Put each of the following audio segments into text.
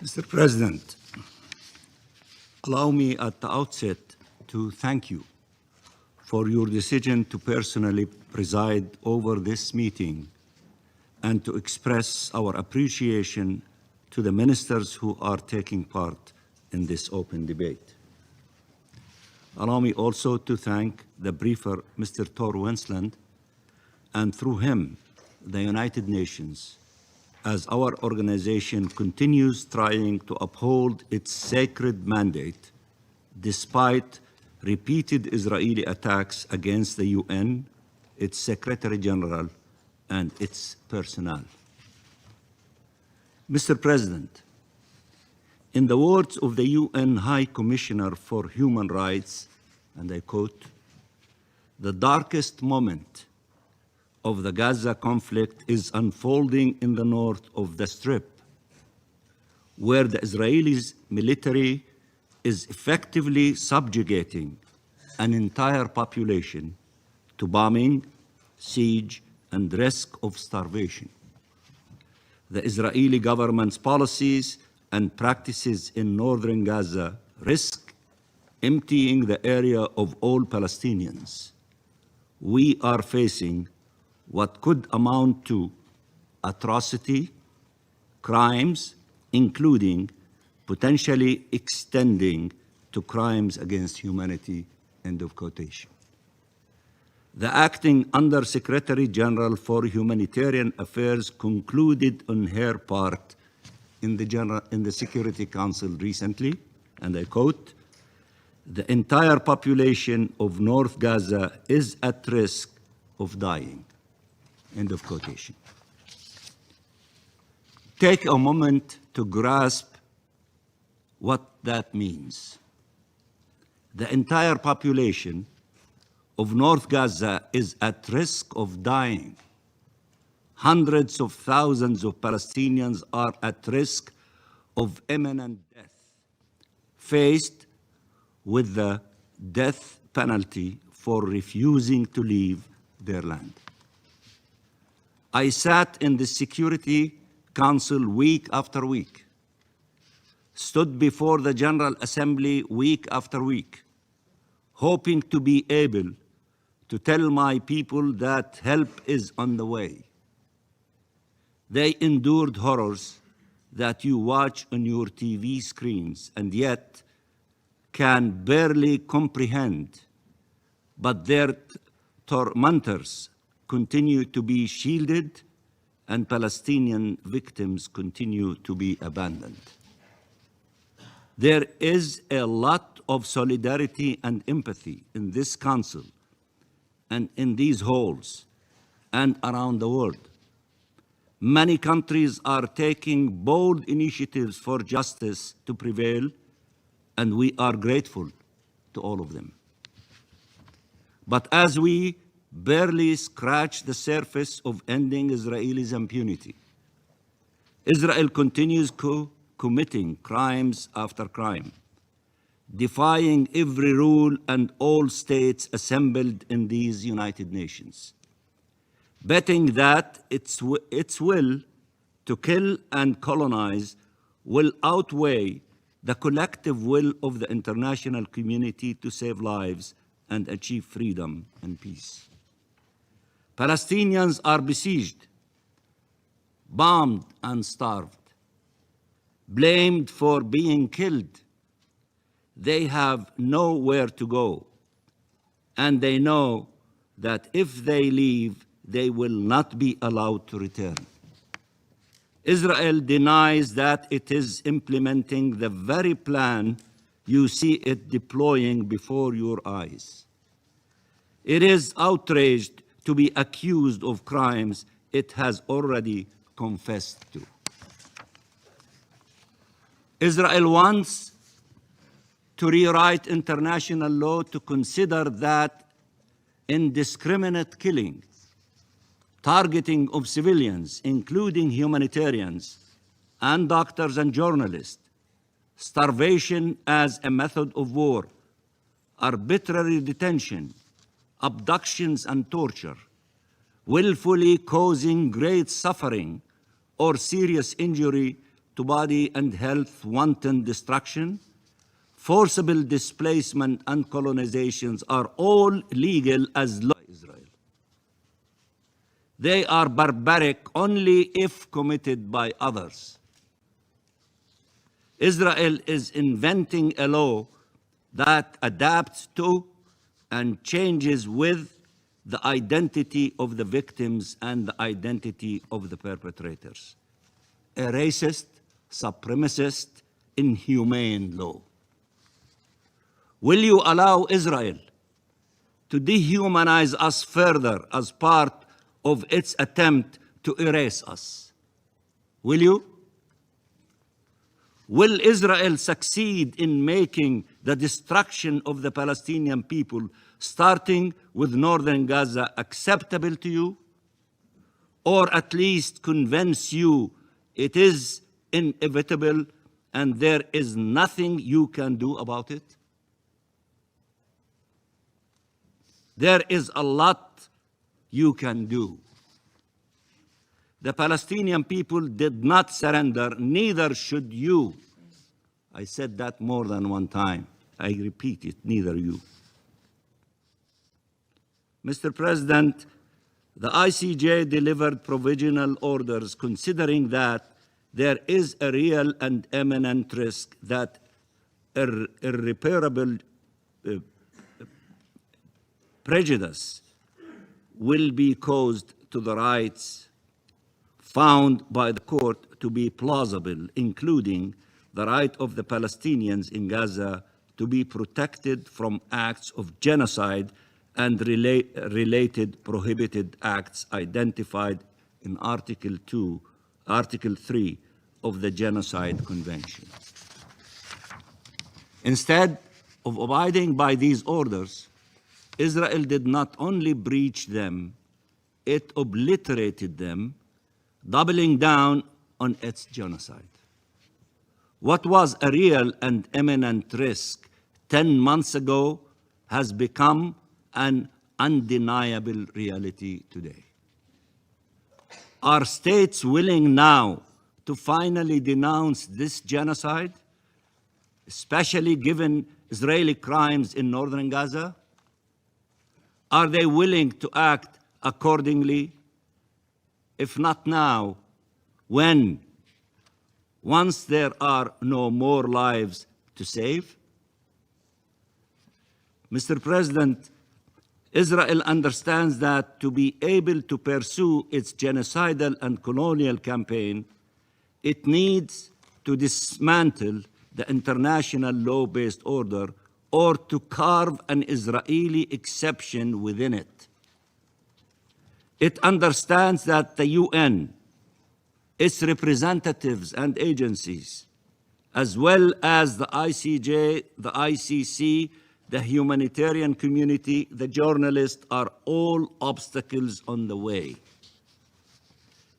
Mr. President, allow me at the outset to thank you for your decision to personally preside over this meeting and to express our appreciation to the ministers who are taking part in this open debate. Allow me also to thank the briefer, Mr. Tor Wensland, and through him, the United Nations, as our organization continues trying to uphold its sacred mandate despite repeated Israeli attacks against the UN, its Secretary General, and its personnel. Mr. President, in the words of the UN High Commissioner for Human Rights, and I quote, "The darkest moment of the Gaza conflict is unfolding in the north of the Strip, where the Israeli military is effectively subjugating an entire population to bombing, siege, and risk of starvation. The Israeli government's policies and practices in northern Gaza risk emptying the area of all Palestinians. We are facing what could amount to atrocity, crimes, including potentially extending to crimes against humanity," end of quotation. The acting Under-Secretary General for Humanitarian Affairs concluded on her part in the Security Council recently, and I quote, "The entire population of North Gaza is at risk of dying," end of quotation. Take a moment to grasp what that means. The entire population of North Gaza is at risk of dying. Hundreds of thousands of Palestinians are at risk of imminent death, faced with the death penalty for refusing to leave their land. I sat in the Security Council week after week, stood before the General Assembly week after week, hoping to be able to tell my people that help is on the way. They endured horrors that you watch on your TV screens and yet can barely comprehend, but their tormentors continue to be shielded and Palestinian victims continue to be abandoned. There is a lot of solidarity and empathy in this council and in these halls and around the world. Many countries are taking bold initiatives for justice to prevail, and we are grateful to all of them. But as we barely scratch the surface of ending Israelis' impunity, Israel continues committing crimes after crime, defying every rule and all states assembled in these United Nations, betting that its will to kill and colonize will outweigh the collective will of the international community to save lives and achieve freedom and peace. Palestinians are besieged, bombed and starved, blamed for being killed. They have nowhere to go, and they know that if they leave, they will not be allowed to return. Israel denies that it is implementing the very plan you see it deploying before your eyes. It is outraged to be accused of crimes it has already confessed to. Israel wants to rewrite international law to consider that indiscriminate killing, targeting of civilians, including humanitarians and doctors and journalists, starvation as a method of war, arbitrary detention, abductions and torture, willfully causing great suffering or serious injury to body and health wanton destruction, forcible displacement and colonizations are all legal as law in Israel. They are barbaric only if committed by others. Israel is inventing a law that adapts to and changes with the identity of the victims and the identity of the perpetrators. A racist, supremacist, inhumane law. Will you allow Israel to dehumanize us further as part of its attempt to erase us? Will you? Will Israel succeed in making the destruction of the Palestinian people, starting with northern Gaza, acceptable to you? Or at least convince you it is inevitable and there is nothing you can do about it? There is a lot you can do. The Palestinian people did not surrender, neither should you. I said that more than one time. I repeat it, neither you. Mr. President, the ICJ delivered provisional orders considering that there is a real and imminent risk that irreparable prejudice will be caused to the rights found by the court to be plausible, including the right of the Palestinians in Gaza to be protected from acts of genocide and related prohibited acts identified in Article 3 of the Genocide Convention. Instead of abiding by these orders, Israel did not only breach them, it obliterated them, doubling down on its genocide. What was a real and imminent risk 10 months ago has become an undeniable reality today. Are states willing now to finally denounce this genocide, especially given Israeli crimes in northern Gaza? Are they willing to act accordingly? If not now, when? Once there are no more lives to save? Mr. President, Israel understands that to be able to pursue its genocidal and colonial campaign, it needs to dismantle the international law-based order or to carve an Israeli exception within it. It understands that the UN, its representatives and agencies, as well as the ICJ, the ICC, the humanitarian community, the journalists, are all obstacles on the way.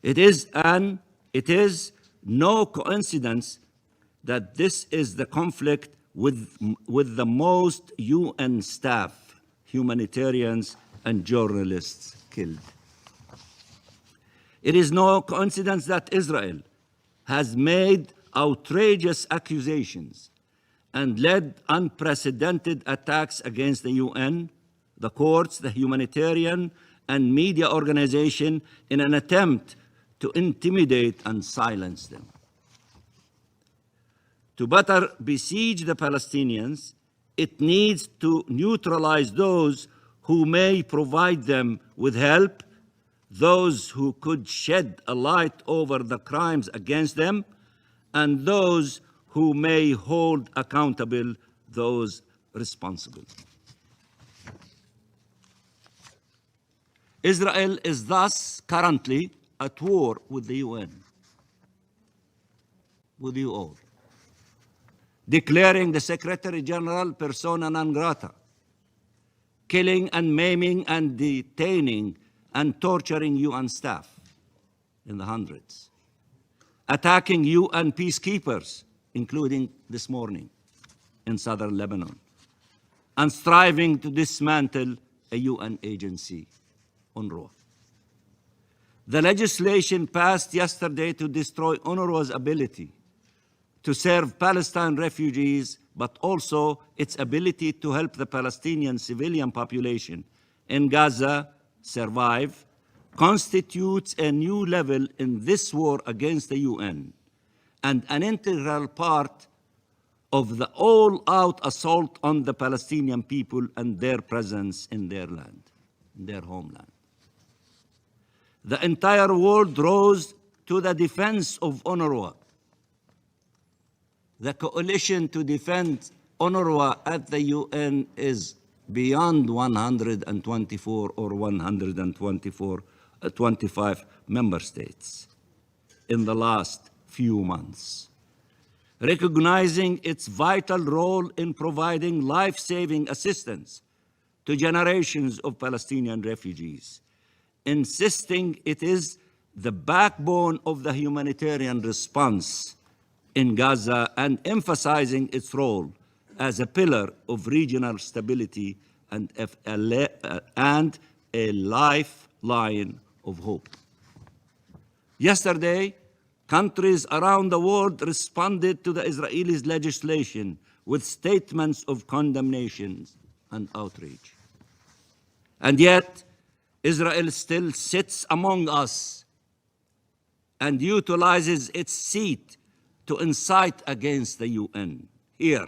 It is no coincidence that this is the conflict with the most UN staff, humanitarians, and journalists killed. It is no coincidence that Israel has made outrageous accusations and led unprecedented attacks against the UN, the courts, the humanitarian and media organization in an attempt to intimidate and silence them. To better besiege the Palestinians, it needs to neutralize those who may provide them with help, those who could shed a light over the crimes against them, and those who may hold accountable those responsible. Israel is thus currently at war with the UN, with you all, declaring the Secretary General persona non grata, killing and maiming and detaining and torturing UN staff in the hundreds, attacking UN peacekeepers, including this morning in southern Lebanon, and striving to dismantle a UN agency, UNRWA. The legislation passed yesterday to destroy UNRWA's ability to serve Palestine refugees, but also its ability to help the Palestinian civilian population in Gaza survive, constitutes a new level in this war against the UN and an integral part of the all-out assault on the Palestinian people and their presence in their land, in their homeland. The entire world rose to the defense of UNRWA. The coalition to defend UNRWA at the UN is beyond 124 or 125 member states in the last few months, recognizing its vital role in providing life-saving assistance to generations of Palestinian refugees, insisting it is the backbone of the humanitarian response in Gaza and emphasizing its role as a pillar of regional stability and a lifeline of hope. Yesterday, countries around the world responded to the Israeli legislation with statements of condemnation and outrage. And yet, Israel still sits among us and utilizes its seat to incite against the UN here.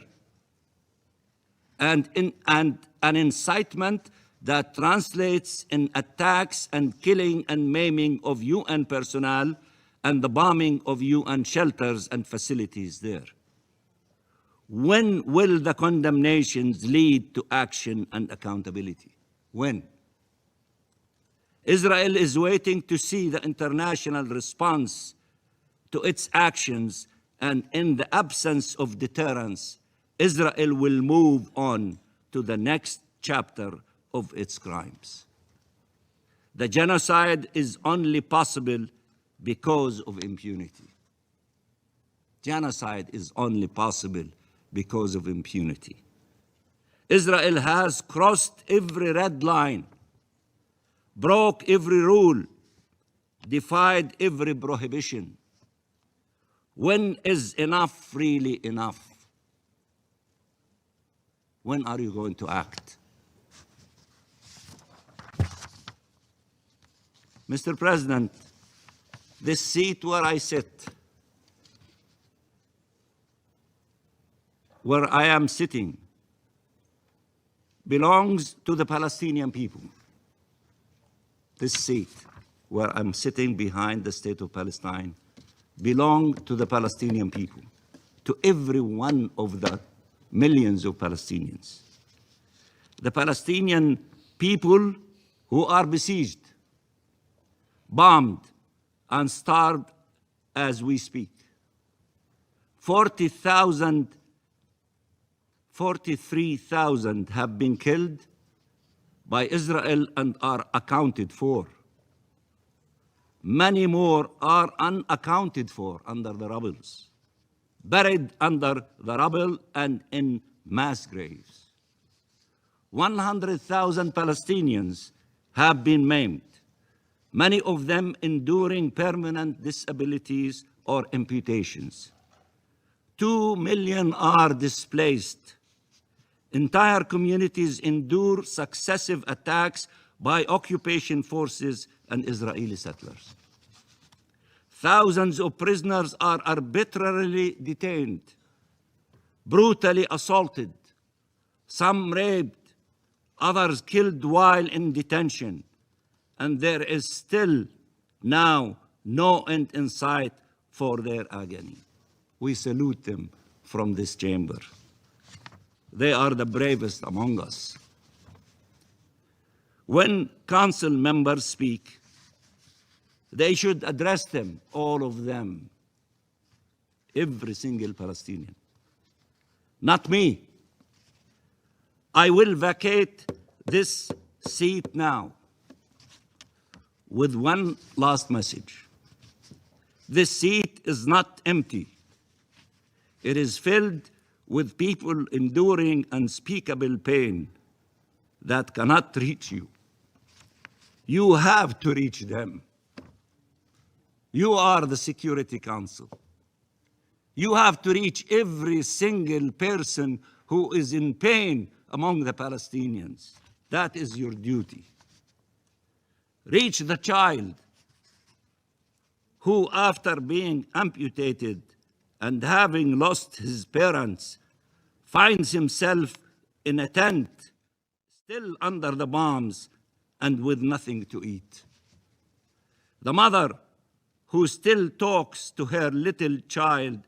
And an incitement that translates in attacks and killing and maiming of UN personnel and the bombing of UN shelters and facilities there. When will the condemnations lead to action and accountability? When? Israel is waiting to see the international response to its actions, and in the absence of deterrence, Israel will move on to the next chapter of its crimes. The genocide is only possible because of impunity. Genocide is only possible because of impunity. Israel has crossed every red line, broke every rule, defied every prohibition. When is enough really enough? When are you going to act? Mr. President, this seat where I sit, where I am sitting, belongs to the Palestinian people. This seat, where I'm sitting behind the state of Palestine, belongs to the Palestinian people, to every one of the millions of Palestinians. The Palestinian people who are besieged, bombed, and starved as we speak. 43,000 have been killed by Israel and are accounted for. Many more are unaccounted for under the rubble, buried under the rubble and in mass graves. 100,000 Palestinians have been maimed, many of them enduring permanent disabilities or amputations. 2 million are displaced. Entire communities endure successive attacks by occupation forces and Israeli settlers. Thousands of prisoners are arbitrarily detained, brutally assaulted, some raped, others killed while in detention, and there is still now no end in sight for their agony. We salute them from this chamber. They are the bravest among us. When council members speak, they should address them, all of them, every single Palestinian. Not me. I will vacate this seat now with one last message. This seat is not empty. It is filled with people enduring unspeakable pain that cannot reach you. You have to reach them. You are the Security Council. You have to reach every single person who is in pain among the Palestinians. That is your duty. Reach the child who, after being amputated and having lost his parents, finds himself in a tent, still under the bombs and with nothing to eat. The mother who still talks to her little child,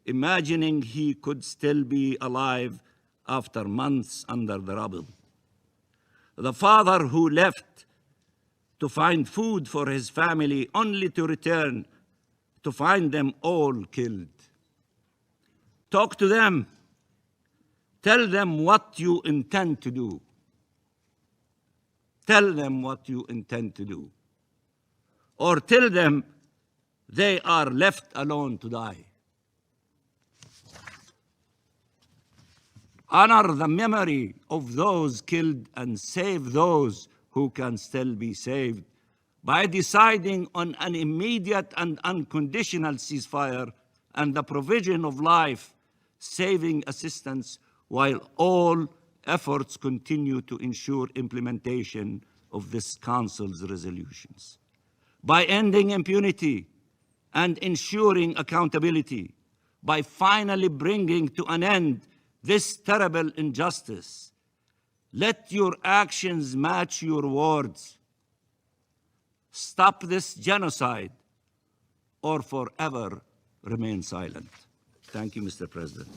imagining he could still be alive after months under the rubble. The father who left to find food for his family, only to return to find them all killed. Talk to them. Tell them what you intend to do. Tell them what you intend to do. Or tell them they are left alone to die. Honor the memory of those killed and save those who can still be saved by deciding on an immediate and unconditional ceasefire and the provision of life-saving assistance, while all efforts continue to ensure implementation of this Council's resolutions. By ending impunity and ensuring accountability, by finally bringing to an end this terrible injustice. Let your actions match your words. Stop this genocide or forever remain silent. Thank you, Mr. President.